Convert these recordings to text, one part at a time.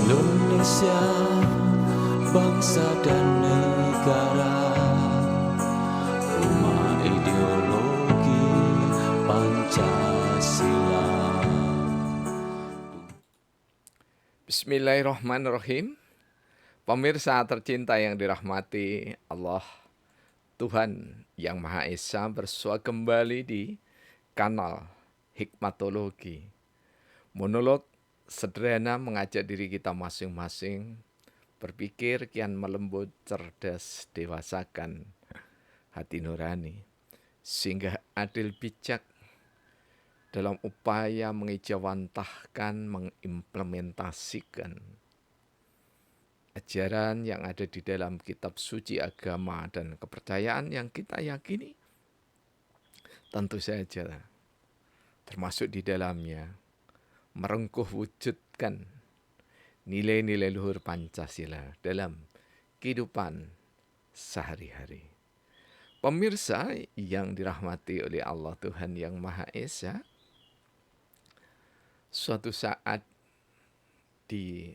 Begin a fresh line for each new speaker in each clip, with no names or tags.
Indonesia, bangsa dan negara, rumah ideologi Pancasila.
Bismillahirrahmanirrahim. Pemirsa tercinta yang dirahmati Allah, Tuhan Yang Maha Esa, bersua kembali di kanal Hikmatologi. Monolog sederhana mengajak diri kita masing-masing berpikir kian melembut, cerdas, dewasakan hati nurani, sehingga adil bijak dalam upaya mengejawantahkan, mengimplementasikan ajaran yang ada di dalam kitab suci agama dan kepercayaan yang kita yakini. Tentu saja termasuk di dalamnya merengkuh wujudkan nilai-nilai luhur Pancasila dalam kehidupan sehari-hari. Pemirsa yang dirahmati oleh Allah Tuhan Yang Maha Esa, suatu saat di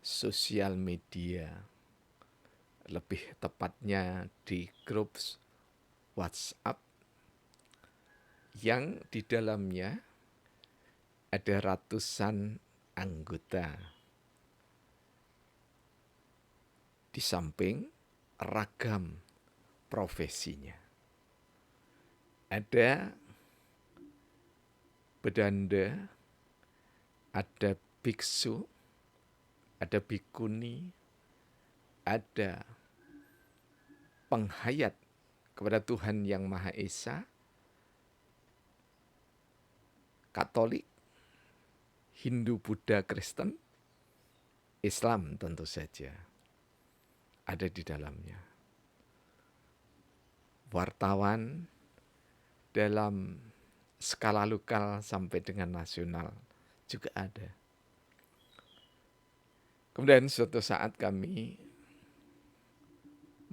sosial media, lebih tepatnya di grup WhatsApp, yang di dalamnya ada ratusan anggota. Di samping ragam profesinya. Ada bedanda, ada biksu, ada bikuni, ada penghayat kepada Tuhan Yang Maha Esa, Katolik, Hindu, Buddha, Kristen, Islam tentu saja ada di dalamnya. Wartawan dalam skala lokal sampai dengan nasional juga ada. Kemudian suatu saat kami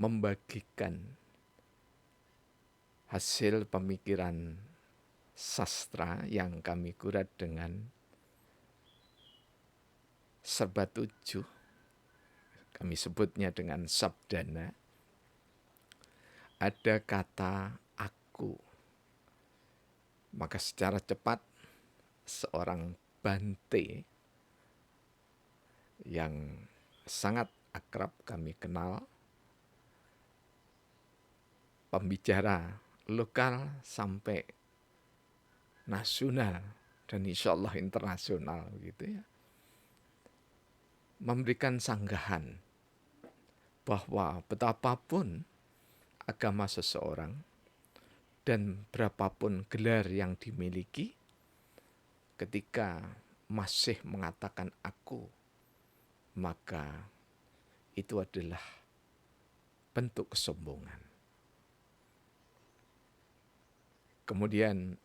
membagikan hasil pemikiran sastra yang kami kurat dengan serba tujuh, kami sebutnya dengan sabdana. Ada kata aku, maka secara cepat seorang Bante yang sangat akrab kami kenal, pembicara lokal sampai nasional dan insya Allah internasional gitu ya, memberikan sanggahan bahwa betapapun agama seseorang dan berapapun gelar yang dimiliki, ketika masih mengatakan aku, maka itu adalah bentuk kesombongan. Kemudian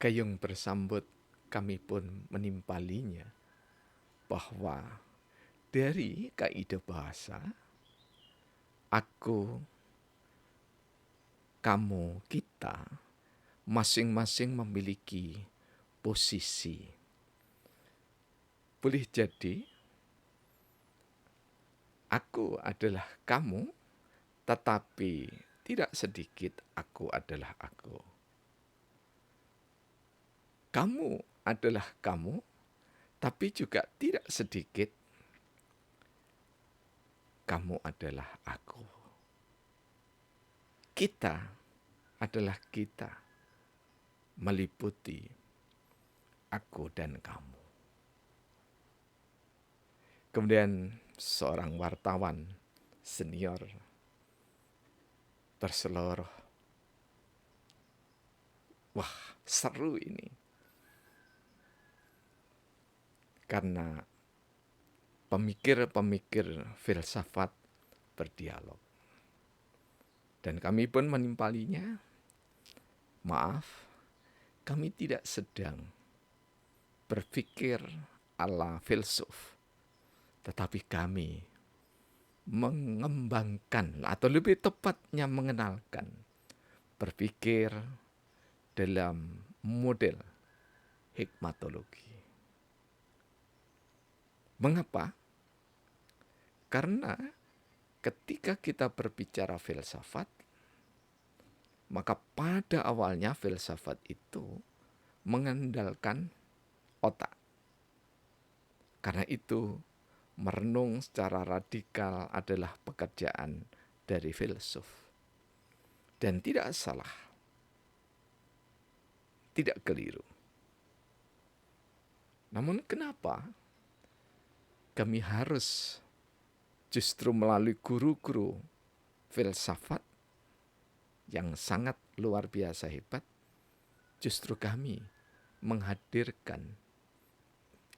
gayung bersambut kami pun menimpalinya bahwa dari kaidah bahasa, aku, kamu, kita, masing-masing memiliki posisi. Boleh jadi aku adalah kamu, tetapi tidak sedikit aku adalah aku. Kamu adalah kamu, tapi juga tidak sedikit kamu adalah aku. Kita adalah kita, meliputi aku dan kamu. Kemudian seorang wartawan senior berseloroh, wah seru ini, karena pemikir-pemikir filsafat berdialog. Dan kami pun menimpalinya, maaf, kami tidak sedang berpikir ala filsuf, tetapi kami mengembangkan atau lebih tepatnya mengenalkan berpikir dalam model hikmatologi. Mengapa? Karena ketika kita berbicara filsafat, maka pada awalnya filsafat itu mengandalkan otak. Karena itu, merenung secara radikal adalah pekerjaan dari filsuf. Dan tidak salah, tidak keliru. Namun kenapa kami harus justru melalui guru-guru filsafat yang sangat luar biasa hebat, justru kami menghadirkan,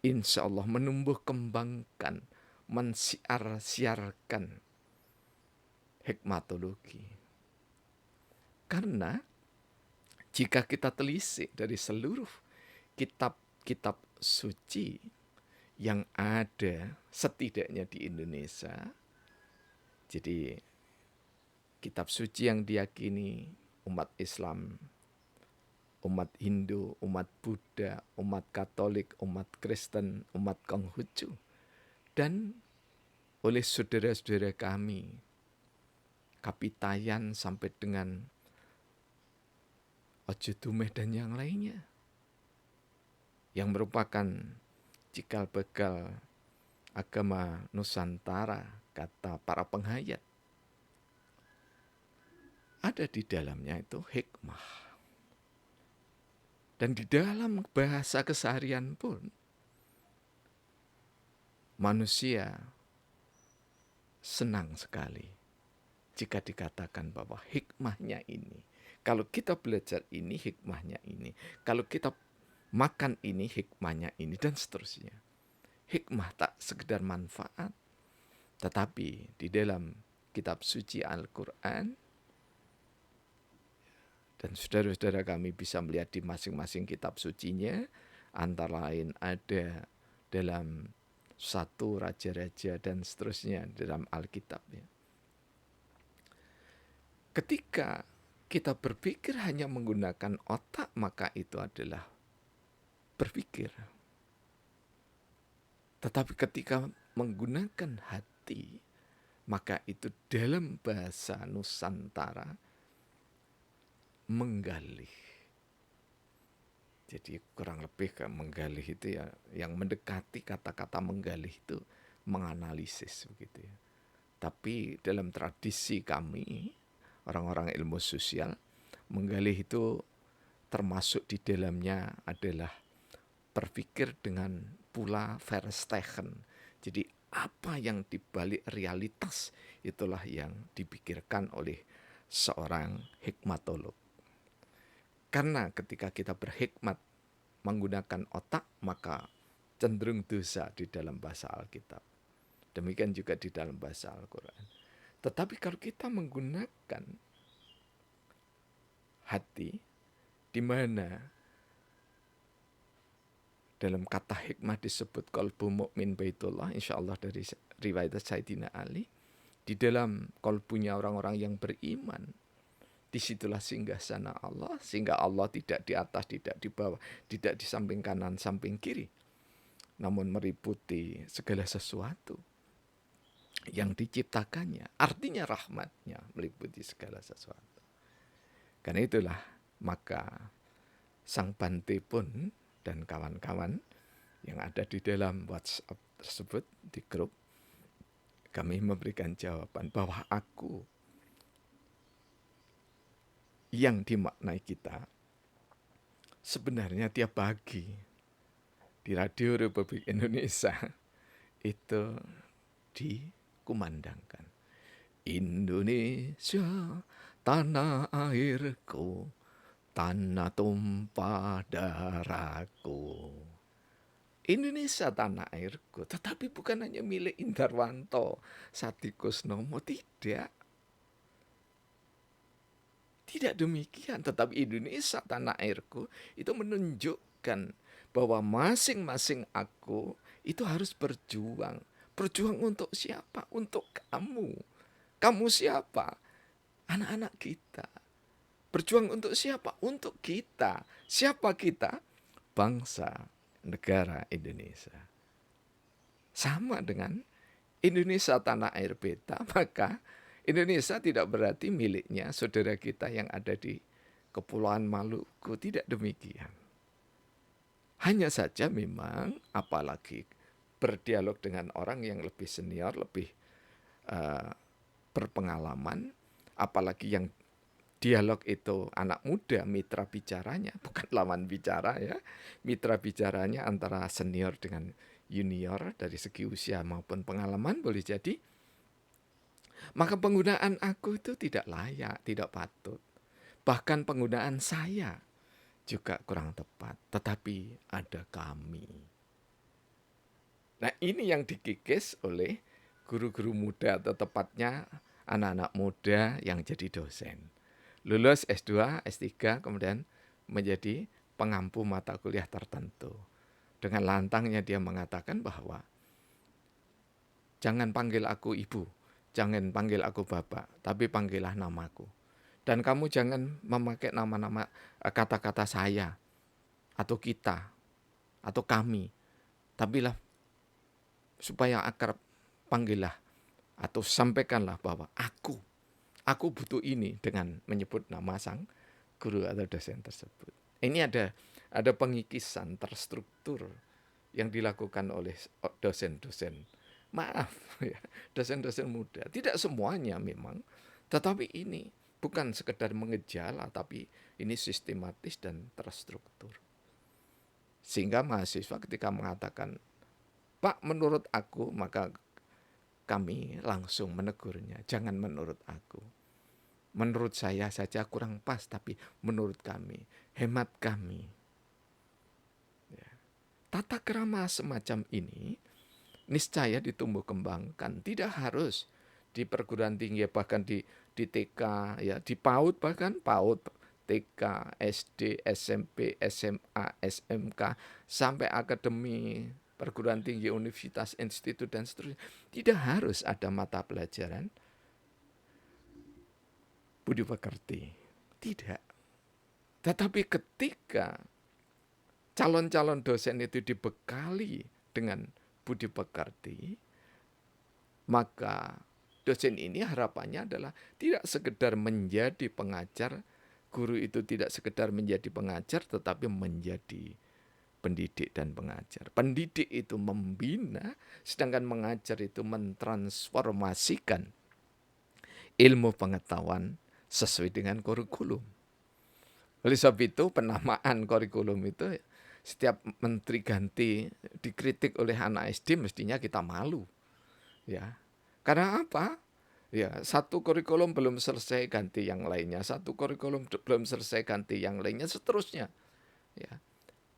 insya Allah menumbuh kembangkan, mensiar-siarkan hikmatologi. Karena jika kita telisik dari seluruh kitab-kitab suci yang ada setidaknya di Indonesia, jadi kitab suci yang diyakini umat Islam, umat Hindu, umat Buddha, umat Katolik, umat Kristen, umat Konghucu, dan oleh saudara-saudara kami, Kapitayan sampai dengan Ojo Dumeh dan yang lainnya, yang merupakan cikal bakal agama Nusantara, kata para penghayat. Ada di dalamnya itu hikmah. Dan di dalam bahasa keseharian pun, manusia senang sekali jika dikatakan bahwa hikmahnya ini. Kalau kita belajar ini, hikmahnya ini. Kalau kita makan ini, hikmahnya ini, dan seterusnya. Hikmah tak sekedar manfaat, tetapi di dalam kitab suci Al-Quran, dan saudara-saudara kami bisa melihat di masing-masing kitab sucinya, antara lain ada dalam 1 Raja-Raja dan seterusnya dalam Alkitab. Ketika kita berpikir hanya menggunakan otak, maka itu adalah berpikir. Tetapi ketika menggunakan hati, maka itu dalam bahasa Nusantara menggali. Jadi kurang lebih ke menggali itu ya, yang mendekati kata-kata menggali itu menganalisis begitu ya. Tapi dalam tradisi kami, orang-orang ilmu sosial, menggali itu termasuk di dalamnya adalah berpikir dengan pula verstehen. Jadi apa yang dibalik realitas itulah yang dipikirkan oleh seorang hikmatolog. Karena ketika kita berhikmat menggunakan otak, maka cenderung dosa di dalam bahasa Alkitab. Demikian juga di dalam bahasa Al-Quran. Tetapi kalau kita menggunakan hati, di mana dalam kata hikmah disebut qalbu mu'min baitullah, insya Allah dari riwayat Sayyidina Ali, di dalam qalbunya orang-orang yang beriman, disitulah singgasana Allah, sehingga Allah tidak di atas, tidak di bawah, tidak di samping kanan, samping kiri, namun meliputi segala sesuatu yang diciptakannya. Artinya rahmatnya meliputi segala sesuatu. Karena itulah maka Sang Bante pun dan kawan-kawan yang ada di dalam WhatsApp tersebut di grup, kami memberikan jawaban bahwa aku yang dimaknai kita sebenarnya tiap pagi di Radio Republik Indonesia itu dikumandangkan. Indonesia, tanah airku, tanah tumpah darahku. Indonesia tanah airku, tetapi bukan hanya milik Indarwanto, Satikusnomo, tidak. Tidak demikian, tetapi Indonesia tanah airku itu menunjukkan bahwa masing-masing aku itu harus berjuang. Berjuang untuk siapa? Untuk kamu. Kamu siapa? Anak-anak kita. Berjuang untuk siapa? Untuk kita. Siapa kita? Bangsa negara Indonesia. sama dengan Indonesia tanah air beta, maka Indonesia tidak berarti miliknya saudara kita yang ada di Kepulauan Maluku. Tidak demikian. Hanya saja memang apalagi berdialog dengan orang yang lebih senior, lebih berpengalaman, apalagi yang dialog itu anak muda, mitra bicaranya, bukan lawan bicara ya. Mitra bicaranya antara senior dengan junior dari segi usia maupun pengalaman boleh jadi. Maka penggunaan aku itu tidak layak, tidak patut. Bahkan penggunaan saya juga kurang tepat. Tetapi ada kami. Nah, ini yang dikikis oleh guru-guru muda atau tepatnya anak-anak muda yang jadi dosen. Lulus S2, S3, kemudian menjadi pengampu mata kuliah tertentu. Dengan lantangnya dia mengatakan bahwa jangan panggil aku ibu, jangan panggil aku bapak, tapi panggillah namaku. Dan kamu jangan memakai nama-nama kata-kata saya, atau kita, atau kami. Tapi lah supaya akrab, panggillah atau sampaikanlah bahwa aku butuh ini dengan menyebut nama sang guru atau dosen tersebut. Ini ada pengikisan terstruktur yang dilakukan oleh dosen-dosen. Maaf ya, dosen-dosen muda. Tidak semuanya memang, tetapi ini bukan sekedar mengejala, tapi ini sistematis dan terstruktur. Sehingga mahasiswa ketika mengatakan, Pak, menurut aku, maka kami langsung menegurnya. Jangan menurut aku. Menurut saya saja kurang pas, tapi menurut kami, hemat kami. Ya. Tata krama semacam ini niscaya ditumbuh kembangkan. Tidak harus di perguruan tinggi, bahkan di TK, ya, di PAUD, bahkan PAUD, TK, SD, SMP, SMA, SMK, sampai akademi, perguruan tinggi, universitas, institut, dan seterusnya. Tidak harus ada mata pelajaran budi pekerti. Tidak. Tetapi ketika calon-calon dosen itu dibekali dengan budi pekerti, maka dosen ini harapannya adalah tidak sekedar menjadi pengajar, guru itu tidak sekedar menjadi pengajar, tetapi menjadi pendidik dan pengajar. Pendidik itu membina, sedangkan mengajar itu mentransformasikan ilmu pengetahuan sesuai dengan kurikulum. Oleh sebab itu penamaan kurikulum itu setiap menteri ganti dikritik oleh anak SD mestinya kita malu. Ya. Karena apa? Ya, satu kurikulum belum selesai ganti yang lainnya, satu kurikulum belum selesai ganti yang lainnya, seterusnya. Ya.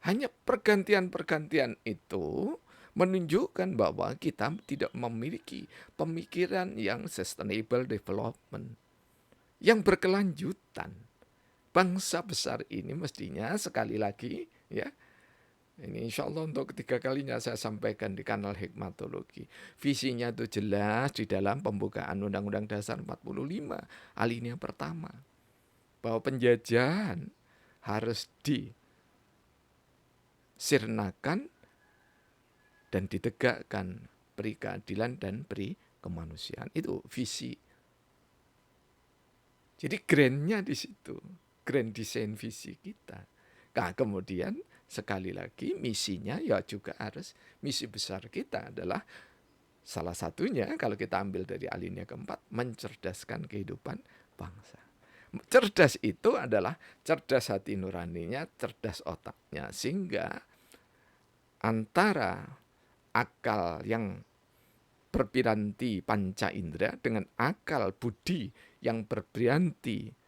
Hanya pergantian-pergantian itu menunjukkan bahwa kita tidak memiliki pemikiran yang sustainable development, yang berkelanjutan. Bangsa besar ini mestinya sekali lagi, ya, ini insya Allah untuk ketiga kalinya saya sampaikan di kanal Hikmatologi. Visinya itu jelas di dalam pembukaan Undang-Undang Dasar 45, alinea pertama. Bahwa penjajahan harus disirnakan dan ditegakkan peri keadilan dan peri kemanusiaan. Itu visi. Jadi grand-nya di situ. Grand design visi kita. Nah, kemudian sekali lagi misinya ya juga harus, misi besar kita adalah salah satunya kalau kita ambil dari alinea keempat, mencerdaskan kehidupan bangsa. Cerdas itu adalah cerdas hati nuraninya, cerdas otaknya, sehingga antara akal yang berpiranti panca indera dengan akal budi yang berpiranti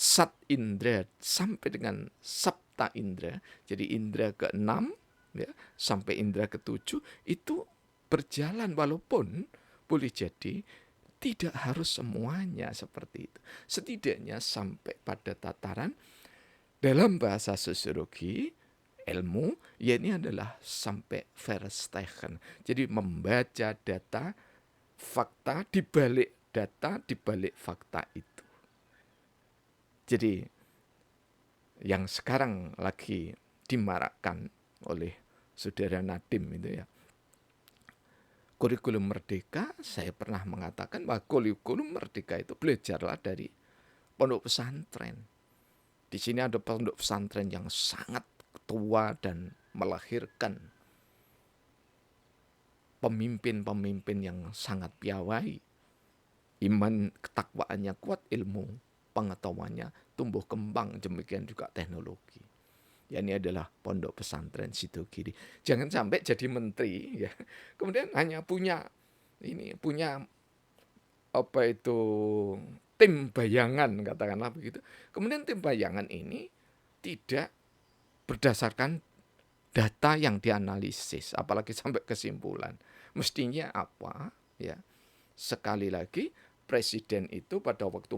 sat indra sampai dengan sapta indra, jadi indra ke-6 ya, sampai indra ke-7 itu berjalan, walaupun boleh jadi tidak harus semuanya seperti itu. Setidaknya sampai pada tataran dalam bahasa sosiologi ilmu, ya ini adalah sampai verstehen. Jadi membaca data, fakta dibalik data, dibalik fakta itu. Jadi yang sekarang lagi dimarakkan oleh saudara Nadim itu ya, kurikulum merdeka, saya pernah mengatakan bahwa kurikulum merdeka itu belajarlah dari pondok pesantren. Di sini ada pondok pesantren yang sangat tua dan melahirkan pemimpin-pemimpin yang sangat piawai. Iman ketakwaannya kuat, ilmu pengetahuannya tumbuh kembang, demikian juga teknologi. Ya, ini adalah pondok pesantren Sidogiri. Jangan sampai jadi menteri ya. Kemudian hanya punya apa itu tim bayangan, katakanlah begitu. Kemudian tim bayangan ini tidak berdasarkan data yang dianalisis, apalagi sampai kesimpulan. Mestinya apa? Ya, sekali lagi presiden itu pada waktu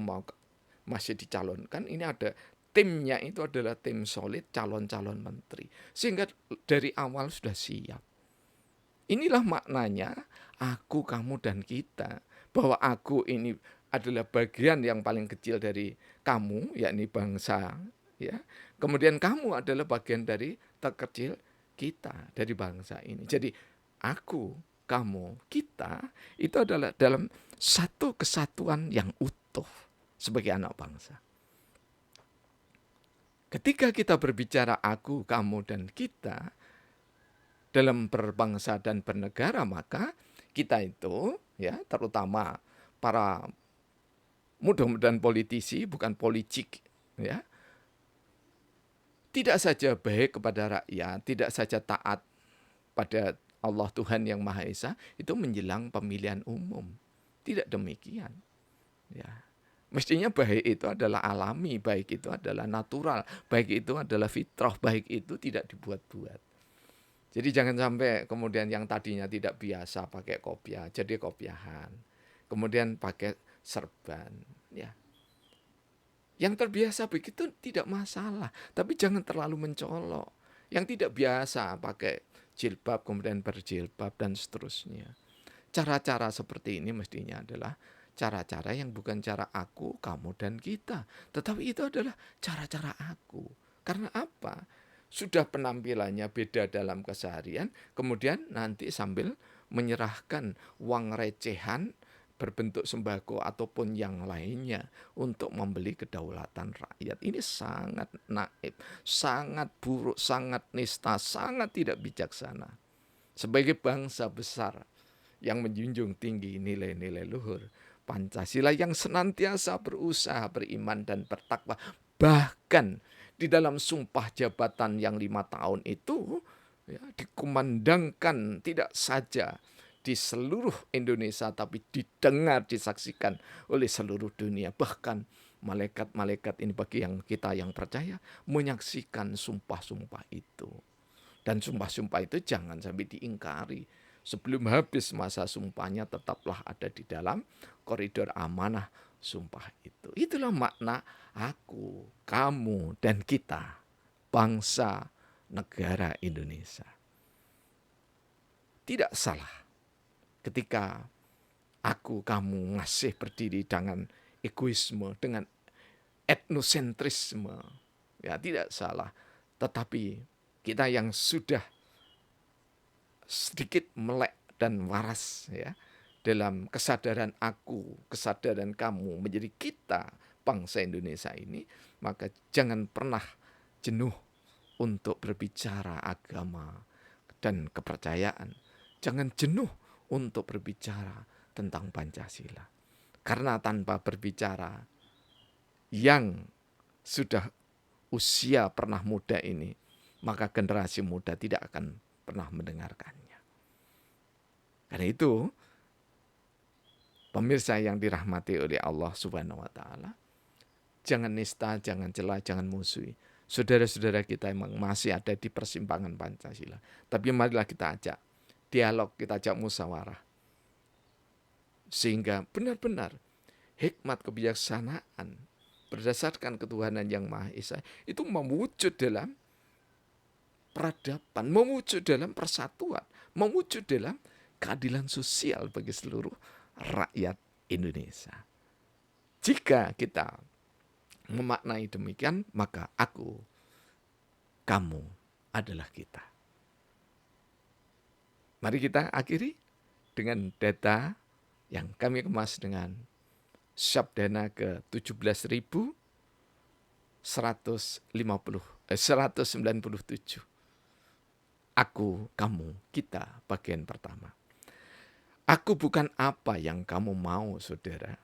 masih dicalonkan, ini ada timnya, itu adalah tim solid calon-calon menteri. Sehingga dari awal sudah siap. Inilah maknanya aku, kamu, dan kita. Bahwa aku ini adalah bagian yang paling kecil dari kamu, yakni bangsa. Ya. Kemudian kamu adalah bagian dari terkecil kita, dari bangsa ini. Jadi aku, kamu, kita itu adalah dalam satu kesatuan yang utuh sebagai anak bangsa. Ketika kita berbicara aku, kamu, dan kita dalam berbangsa dan bernegara, maka kita itu ya, terutama para mudah-mudahan politisi, bukan politik ya, tidak saja baik kepada rakyat, tidak saja taat pada Allah Tuhan yang Maha Esa, itu menjelang pemilihan umum. Tidak demikian. Ya. Mestinya baik itu adalah alami, baik itu adalah natural, baik itu adalah fitrah, baik itu tidak dibuat-buat. Jadi jangan sampai kemudian yang tadinya tidak biasa pakai kopiah, jadi kopiahan. Kemudian pakai serban. Ya. Yang terbiasa begitu tidak masalah, tapi jangan terlalu mencolok. Yang tidak biasa pakai jilbab, kemudian berjilbab, dan seterusnya. Cara-cara seperti ini mestinya adalah cara-cara yang bukan cara aku, kamu, dan kita. Tetapi itu adalah cara-cara aku. Karena apa? Sudah penampilannya beda dalam keseharian, kemudian nanti sambil menyerahkan uang recehan berbentuk sembako ataupun yang lainnya untuk membeli kedaulatan rakyat. Ini sangat naif, sangat buruk, sangat nista, sangat tidak bijaksana. Sebagai bangsa besar yang menjunjung tinggi nilai-nilai luhur Pancasila, yang senantiasa berusaha beriman dan bertakwa, bahkan di dalam sumpah jabatan yang 5 tahun itu ya, dikumandangkan tidak saja di seluruh Indonesia, tapi didengar, disaksikan oleh seluruh dunia. Bahkan malaikat-malaikat ini, bagi yang kita yang percaya, menyaksikan sumpah-sumpah itu. Dan sumpah-sumpah itu jangan sampai diingkari. Sebelum habis masa sumpahnya, tetaplah ada di dalam koridor amanah sumpah itu. Itulah makna aku, kamu, dan kita, bangsa negara Indonesia. Tidak salah ketika aku, kamu masih berdiri dengan egoisme, dengan etnosentrisme. Ya, tidak salah. Tetapi kita yang sudah sedikit melek dan waras ya, dalam kesadaran aku, kesadaran kamu menjadi kita, bangsa Indonesia ini, maka jangan pernah jenuh untuk berbicara agama dan kepercayaan. Jangan jenuh untuk berbicara tentang Pancasila. Karena tanpa berbicara yang sudah usia pernah muda ini, maka generasi muda tidak akan pernah mendengarkannya. Karena itu, pemirsa yang dirahmati oleh Allah Subhanahu wa Ta'ala, jangan nista, jangan celah, jangan musuhi saudara-saudara kita yang masih ada di persimpangan Pancasila. Tapi marilah kita ajak dialog, kita ajak musyawarah, sehingga benar-benar hikmat kebijaksanaan berdasarkan ketuhanan yang Maha Esa itu mewujud dalam peradaban, mewujud dalam persatuan, mewujud dalam keadilan sosial bagi seluruh rakyat Indonesia. Jika kita memaknai demikian, maka aku, kamu adalah kita. Mari kita akhiri dengan data yang kami kemas dengan Sabdana ke 197. Aku, kamu, kita bagian pertama. Aku bukan apa yang kamu mau, saudara.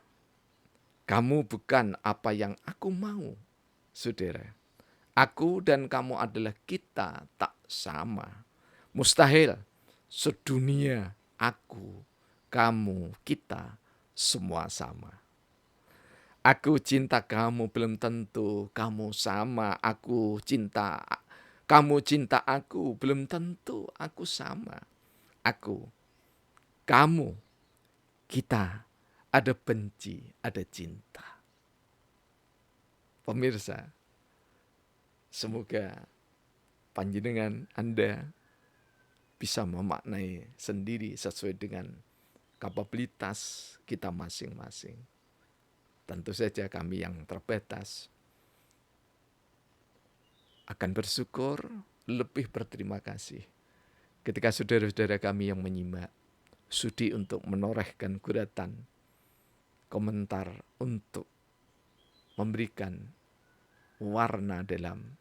Kamu bukan apa yang aku mau, saudara. Aku dan kamu adalah kita tak sama. Mustahil sedunia aku, kamu, kita semua sama. Aku cinta kamu belum tentu kamu sama. Kamu cinta aku belum tentu aku sama. Aku, kamu, kita, ada benci, ada cinta. Pemirsa, semoga panjenengan Anda bisa memaknai sendiri sesuai dengan kapabilitas kita masing-masing. Tentu saja kami yang terbatas akan bersyukur, lebih berterima kasih ketika saudara-saudara kami yang menyimak sudi untuk menorehkan guratan, komentar untuk memberikan warna dalam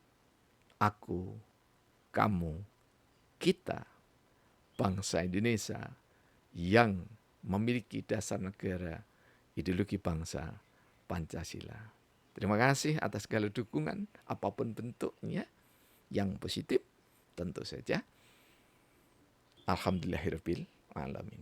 aku, kamu, kita, bangsa Indonesia yang memiliki dasar negara ideologi bangsa Pancasila. Terima kasih atas segala dukungan apapun bentuknya yang positif tentu saja. Alhamdulillahirabbil alamin.